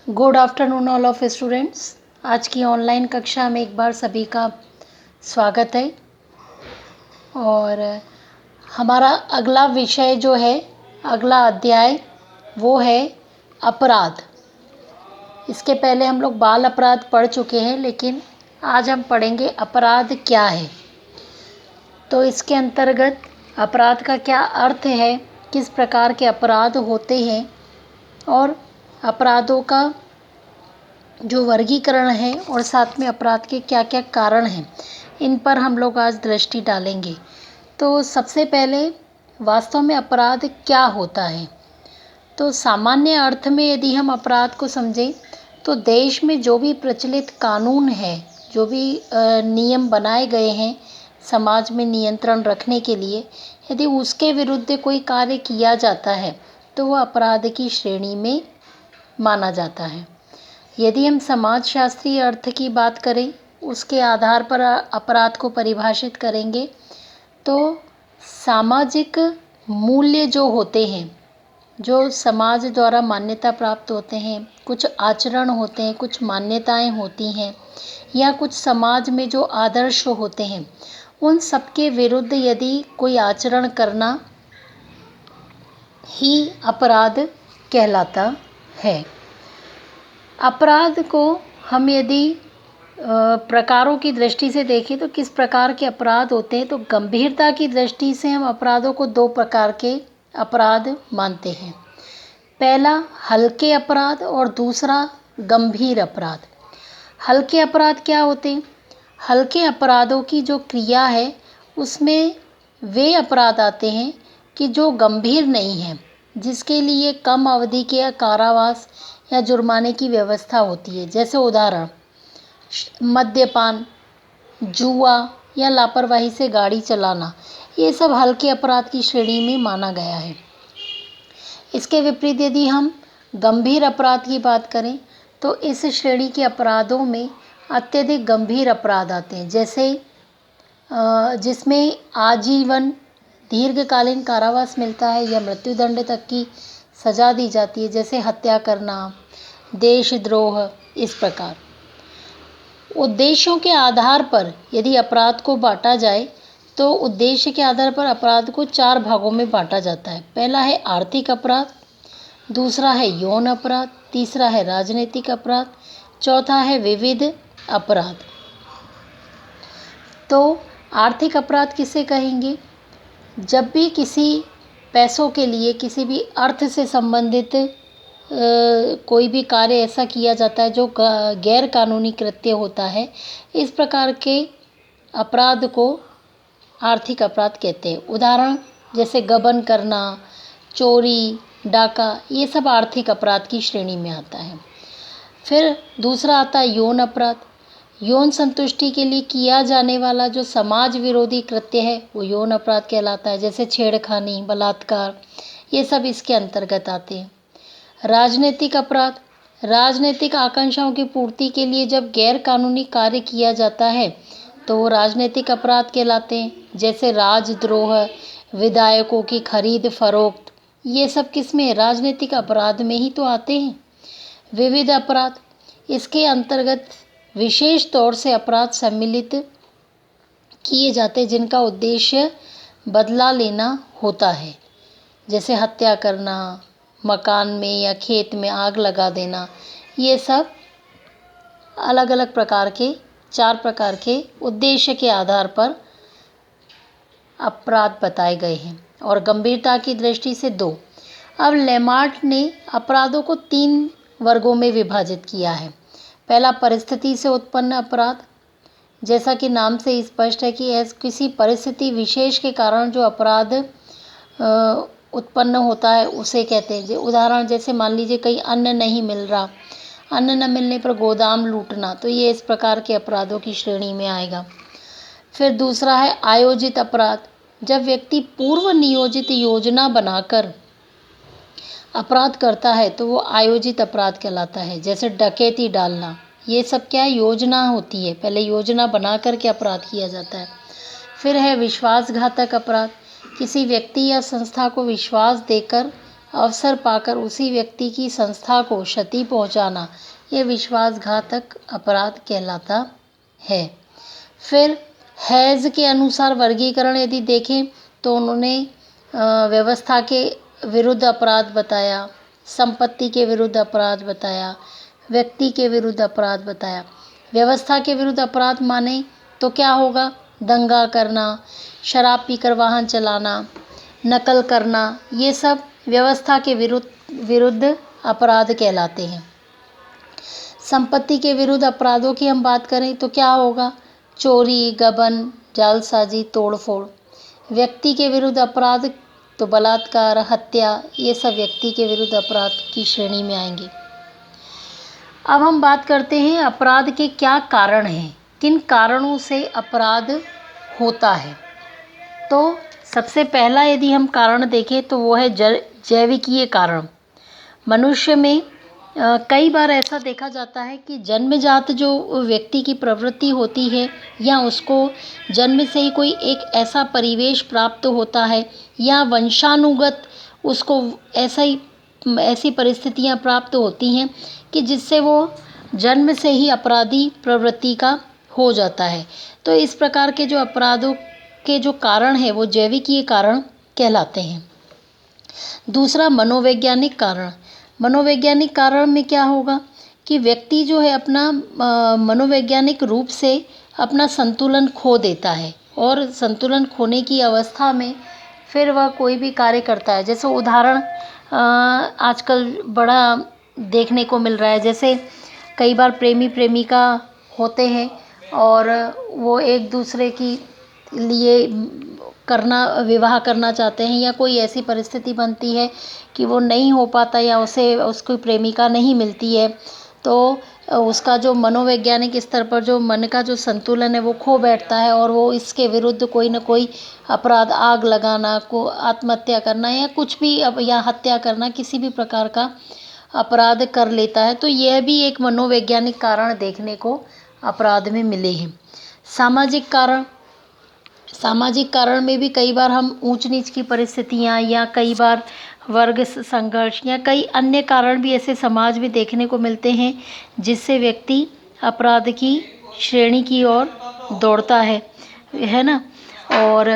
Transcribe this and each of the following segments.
Good afternoon all of students. आज की online कक्षा में एक बार सभी का स्वागत है। और हमारा अगला विषय जो है, अगला अध्याय वो है अपराध। इसके पहले हम लोग बाल अपराध पढ़ चुके हैं, लेकिन आज हम पढ़ेंगे अपराध क्या है। तो इसके अंतर्गत अपराध का क्या अर्थ है, किस प्रकार के अपराध होते हैं और अपराधों का जो वर्गीकरण है और साथ में अपराध के क्या क्या कारण हैं, इन पर हम लोग आज दृष्टि डालेंगे। तो सबसे पहले वास्तव में अपराध क्या होता है। तो सामान्य अर्थ में यदि हम अपराध को समझें तो देश में जो भी प्रचलित कानून है, जो भी नियम बनाए गए हैं समाज में नियंत्रण रखने के लिए, यदि उसके विरुद्ध कोई कार्य किया जाता है तो वह अपराध की श्रेणी में माना जाता है। यदि हम समाजशास्त्रीय अर्थ की बात करें, उसके आधार पर अपराध को परिभाषित करेंगे तो सामाजिक मूल्य जो होते हैं, जो समाज द्वारा मान्यता प्राप्त होते हैं, कुछ आचरण होते हैं, कुछ मान्यताएं होती हैं या कुछ समाज में जो आदर्श होते हैं, उन सबके विरुद्ध यदि कोई आचरण करना ही अपराध कहलाता है। अपराध को हम यदि प्रकारों की दृष्टि से देखें तो किस प्रकार के अपराध होते हैं, तो गंभीरता की दृष्टि से हम अपराधों को दो प्रकार के अपराध मानते हैं। पहला हल्के अपराध और दूसरा गंभीर अपराध। हल्के अपराध क्या होते हैं? हल्के अपराधों की जो क्रिया है उसमें वे अपराध आते हैं कि जो गंभीर नहीं हैं, जिसके लिए कम अवधि के कारावास या जुर्माने की व्यवस्था होती है। जैसे उदाहरण, मद्यपान, जुआ या लापरवाही से गाड़ी चलाना, ये सब हल्के अपराध की श्रेणी में माना गया है। इसके विपरीत यदि हम गंभीर अपराध की बात करें तो इस श्रेणी के अपराधों में अत्यधिक गंभीर अपराध आते हैं, जैसे जिसमें आजीवन दीर्घकालीन कारावास मिलता है या मृत्युदंड तक की सज़ा दी जाती है, जैसे हत्या करना, देशद्रोह। इस प्रकार उद्देश्यों के आधार पर यदि अपराध को बांटा जाए तो उद्देश्य के आधार पर अपराध को चार भागों में बांटा जाता है। पहला है आर्थिक अपराध, दूसरा है यौन अपराध, तीसरा है राजनीतिक अपराध, चौथा है विविध अपराध। तो आर्थिक अपराध किसे कहेंगे? जब भी किसी पैसों के लिए, किसी भी अर्थ से संबंधित कोई भी कार्य ऐसा किया जाता है जो गैर कानूनी कृत्य होता है, इस प्रकार के अपराध को आर्थिक अपराध कहते हैं। उदाहरण जैसे गबन करना, चोरी, डाका, ये सब आर्थिक अपराध की श्रेणी में आता है। फिर दूसरा आता है यौन अपराध। यौन संतुष्टि के लिए किया जाने वाला जो समाज विरोधी कृत्य है वो यौन अपराध कहलाता है, जैसे छेड़खानी, बलात्कार, ये सब इसके अंतर्गत आते हैं। राजनीतिक अपराध, राजनीतिक आकांक्षाओं की पूर्ति के लिए जब गैर कानूनी कार्य किया जाता है तो वो राजनीतिक अपराध कहलाते हैं, जैसे राजद्रोह, विधायकों की खरीद फरोख्त, ये सब किस में? राजनीतिक अपराध में ही तो आते हैं। विविध अपराध, इसके अंतर्गत विशेष तौर से अपराध सम्मिलित किए जाते हैं जिनका उद्देश्य बदला लेना होता है, जैसे हत्या करना, मकान में या खेत में आग लगा देना। ये सब अलग अलग प्रकार के, चार प्रकार के उद्देश्य के आधार पर अपराध बताए गए हैं और गंभीरता की दृष्टि से दो। अब लेमार्ट ने अपराधों को तीन वर्गों में विभाजित किया है। पहला परिस्थिति से उत्पन्न अपराध, जैसा कि नाम से स्पष्ट है कि किसी परिस्थिति विशेष के कारण जो अपराध उत्पन्न होता है उसे कहते हैं। उदाहरण जैसे मान लीजिए कहीं अन्न नहीं मिल रहा, अन्न न मिलने पर गोदाम लूटना, तो ये इस प्रकार के अपराधों की श्रेणी में आएगा। फिर दूसरा है आयोजित अपराध। जब व्यक्ति पूर्व नियोजित योजना बनाकर अपराध करता है तो वो आयोजित अपराध कहलाता है, जैसे डकैती डालना। ये सब क्या है? योजना होती है, पहले योजना बना करके अपराध किया जाता है। फिर है विश्वासघातक अपराध। किसी व्यक्ति या संस्था को विश्वास देकर अवसर पाकर उसी व्यक्ति की संस्था को क्षति पहुंचाना, ये विश्वासघातक अपराध कहलाता है। फिर हैज़ के अनुसार वर्गीकरण यदि देखें तो उन्होंने व्यवस्था के विरुद्ध अपराध बताया, संपत्ति के विरुद्ध अपराध बताया, व्यक्ति के विरुद्ध अपराध बताया। व्यवस्था के विरुद्ध अपराध माने तो क्या होगा? दंगा करना, शराब पीकर वाहन चलाना, नकल करना, ये सब व्यवस्था के विरुद्ध अपराध कहलाते हैं। संपत्ति के विरुद्ध अपराधों की हम बात करें तो क्या होगा? चोरी, गबन, जालसाजी, तोड़फोड़। व्यक्ति के विरुद्ध अपराध तो बलात्कार, हत्या, ये सब व्यक्ति के विरुद्ध अपराध की श्रेणी में आएंगे। अब हम बात करते हैं अपराध के क्या कारण हैं, किन कारणों से अपराध होता है। तो सबसे पहला यदि हम कारण देखें तो वो है जैविकीय कारण। मनुष्य में कई बार ऐसा देखा जाता है कि जन्मजात जो व्यक्ति की प्रवृत्ति होती है या उसको जन्म से ही कोई एक ऐसा परिवेश प्राप्त होता है या वंशानुगत उसको ऐसी परिस्थितियां प्राप्त होती हैं कि जिससे वो जन्म से ही अपराधी प्रवृत्ति का हो जाता है। तो इस प्रकार के जो अपराधों के जो कारण है वो जैविकीय कारण कहलाते हैं। दूसरा मनोवैज्ञानिक कारण। मनोवैज्ञानिक कारण में क्या होगा कि व्यक्ति जो है अपना मनोवैज्ञानिक रूप से अपना संतुलन खो देता है और संतुलन खोने की अवस्था में फिर वह कोई भी कार्य करता है। जैसे उदाहरण आजकल बड़ा देखने को मिल रहा है, जैसे कई बार प्रेमी प्रेमिका होते हैं और वो एक दूसरे की लिए विवाह करना चाहते हैं या कोई ऐसी परिस्थिति बनती है कि वो नहीं हो पाता या उसको प्रेमिका नहीं मिलती है, तो उसका जो मनोवैज्ञानिक स्तर पर जो मन का जो संतुलन है वो खो बैठता है और वो इसके विरुद्ध कोई ना कोई अपराध, आग लगाना, को आत्महत्या करना या कुछ भी या हत्या करना, किसी भी प्रकार का अपराध कर लेता है। तो यह भी एक मनोवैज्ञानिक कारण देखने को अपराध में मिले हैं। सामाजिक कारण। सामाजिक कारण में भी कई बार हम ऊंच नीच की परिस्थितियां या कई बार वर्ग संघर्ष या कई अन्य कारण भी ऐसे समाज में देखने को मिलते हैं जिससे व्यक्ति अपराध की श्रेणी की ओर दौड़ता है ना। और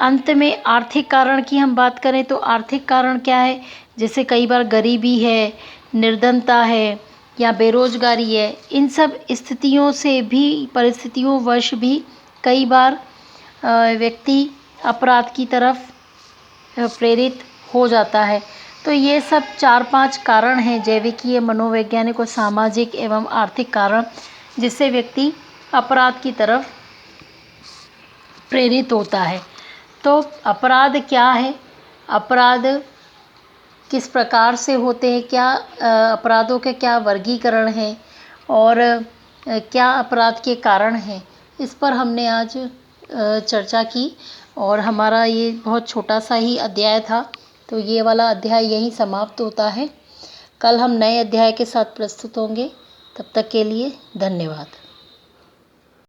अंत में आर्थिक कारण की हम बात करें तो आर्थिक कारण क्या है? जैसे कई बार गरीबी है, निर्धनता है या बेरोजगारी है। इन सब स्थितियों से भी, परिस्थितियों वश भी कई बार व्यक्ति अपराध की तरफ प्रेरित हो जाता है। तो ये सब 4-5 कारण हैं, जैविकीय, मनोवैज्ञानिक और सामाजिक एवं आर्थिक कारण, जिससे व्यक्ति अपराध की तरफ प्रेरित होता है। तो अपराध क्या है? अपराध किस प्रकार से होते हैं? क्या अपराधों के क्या वर्गीकरण हैं और क्या अपराध के कारण हैं? इस पर हमने आज चर्चा की और हमारा ये बहुत छोटा सा ही अध्याय था। तो ये वाला अध्याय यहीं समाप्त होता है। कल हम नए अध्याय के साथ प्रस्तुत होंगे। तब तक के लिए धन्यवाद।